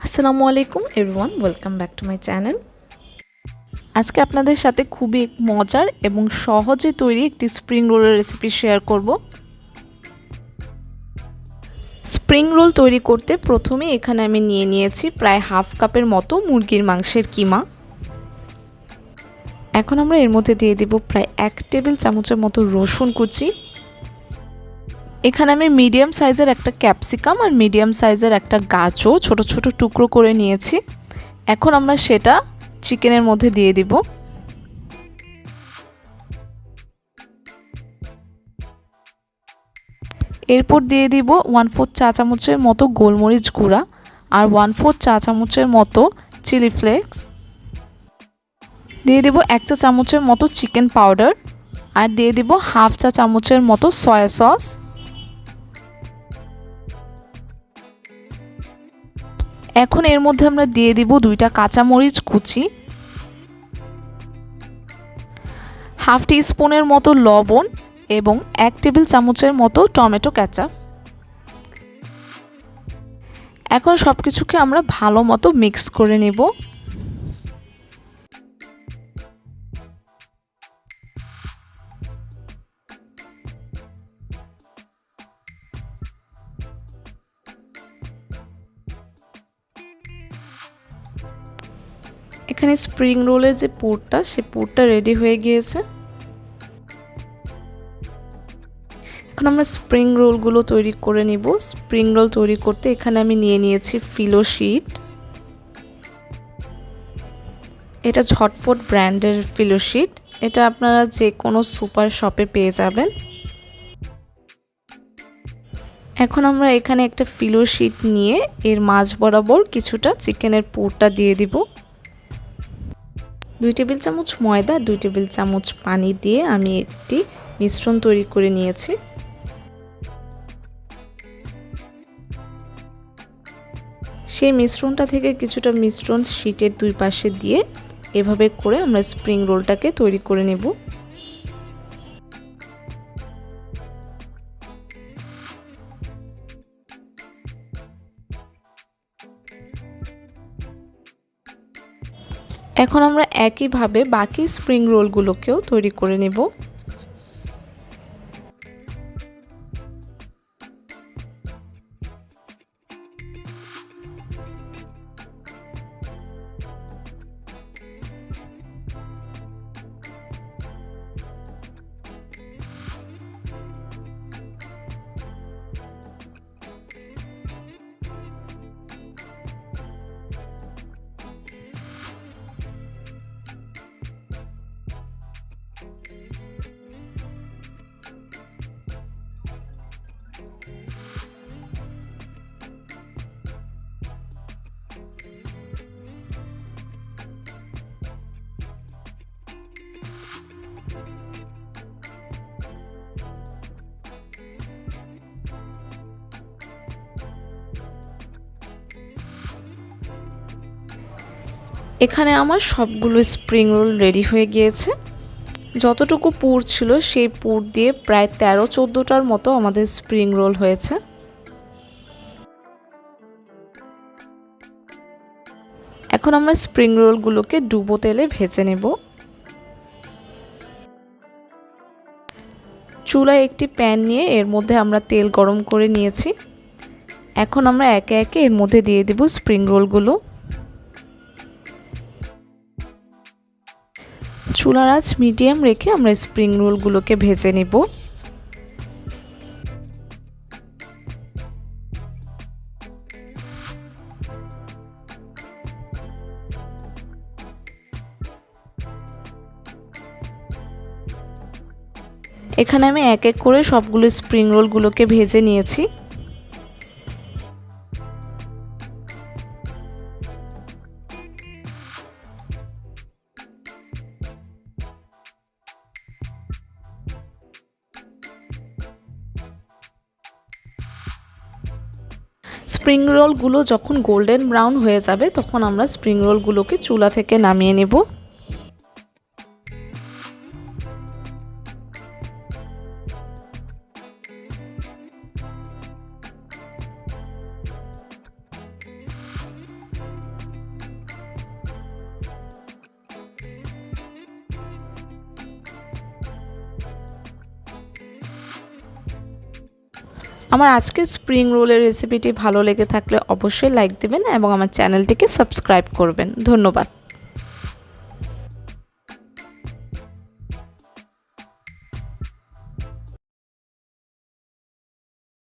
আসসালামু আলাইকুম everyone, welcome back to my channel. আজকে আপনাদের সাথে খুবই মজার এবং সহজে তৈরি একটি স্প্রিং রোলের রেসিপি শেয়ার করব। স্প্রিং রোল তৈরি করতে প্রথমে এখানে আমি নিয়ে নিয়েছি প্রায় হাফ কাপের মতো মুরগির মাংসের কিমা। এখন আমরা এর মধ্যে দিয়ে দিব প্রায় 1 টেবিল চামচের মতো রসুন কুচি। এখানে আমি মিডিয়াম সাইজের একটা ক্যাপসিকাম আর মিডিয়াম সাইজের একটা গাজর ছোট ছোট টুকরো করে নিয়েছি। এখন আমরা সেটা চিকেনের মধ্যে দিয়ে দিব। এরপর দিয়ে দিব 1/4 চা চামচের মতো গোলমরিচ গুঁড়া আর 1/4 চা চামচের মতো চিলি ফ্লেক্স। দিয়ে দিব 1 চা চামচের মতো চিকেন পাউডার আর দিয়ে দিব হাফ চা চামচের মতো সয়া সস। এখন এর মধ্যে আমরা দিয়ে দিব 2টা কাঁচামরিচ কুচি, হাফ টি স্পুনের মতো লবণ এবং 1 টেবিল চামচের মতো টমেটো কেচাপ। এখন সবকিছুকে আমরা ভালো মতো মিক্স করে নেব। এখানে স্প্রিং রোলের যে পুরটা, সেই পুরটা রেডি হয়ে গিয়েছে। এখন আমরা স্প্রিং রোলগুলো তৈরি করে নিব। স্প্রিং রোল তৈরি করতে এখানে আমি নিয়ে নিয়েছি ফিলো শিট। এটা ঝটপট ব্র্যান্ডের ফিলো শিট, এটা আপনারা যে কোনো সুপার শপে পেয়ে যাবেন। এখন আমরা এখানে একটা ফিলো শিট নিয়ে এর মাঝ বরাবর কিছুটা চিকেনের পুরটা দিয়ে দিব। 2 টেবিল চামচ ময়দা 2 টেবিল চামচ পানি দিয়ে আমি একটি মিশ্রণ তৈরি করে নিয়েছি। সেই মিশ্রণটা থেকে কিছুটা মিশ্রণ শিটের দুই পাশে দিয়ে এভাবে করে আমরা স্প্রিং রোলটাকে তৈরি করে নেব। এখন আমরা একইভাবে বাকি স্প্রিং রোলগুলোকেও তৈরি করে নেব। এখানে আমার সবগুলো স্প্রিং রোল রেডি হয়ে গিয়েছে। যতটুকু পুর ছিল সেই পুর দিয়ে প্রায় 13-14টার মতো আমাদের স্প্রিং রোল হয়েছে। এখন আমরা স্প্রিং রোলগুলোকে ডুবো তেলে ভেজে নেব। চুলায় একটি প্যান নিয়ে এর মধ্যে আমরা তেল গরম করে নিয়েছি। এখন আমরা একে একে এর মধ্যে দিয়ে দেব স্প্রিং রোলগুলো। চুলার আঁচ মিডিয়াম রেখে আমরা স্প্রিং রোলগুলোকে ভেজে নেব। এখানে আমি এক এক করে সবগুলো স্প্রিং রোলগুলোকে ভেজে নিয়েছি। স্প্রিং রোলগুলো যখন গোল্ডেন ব্রাউন হয়ে যাবে তখন আমরা স্প্রিং রোলগুলোকে চুলা থেকে নামিয়ে নেব। আমার আজকের স্প্রিং রোলের রেসিপিটি ভালো লেগে থাকলে অবশ্যই লাইক দেবেন এবং আমার চ্যানেলটিকে সাবস্ক্রাইব করবেন। ধন্যবাদ।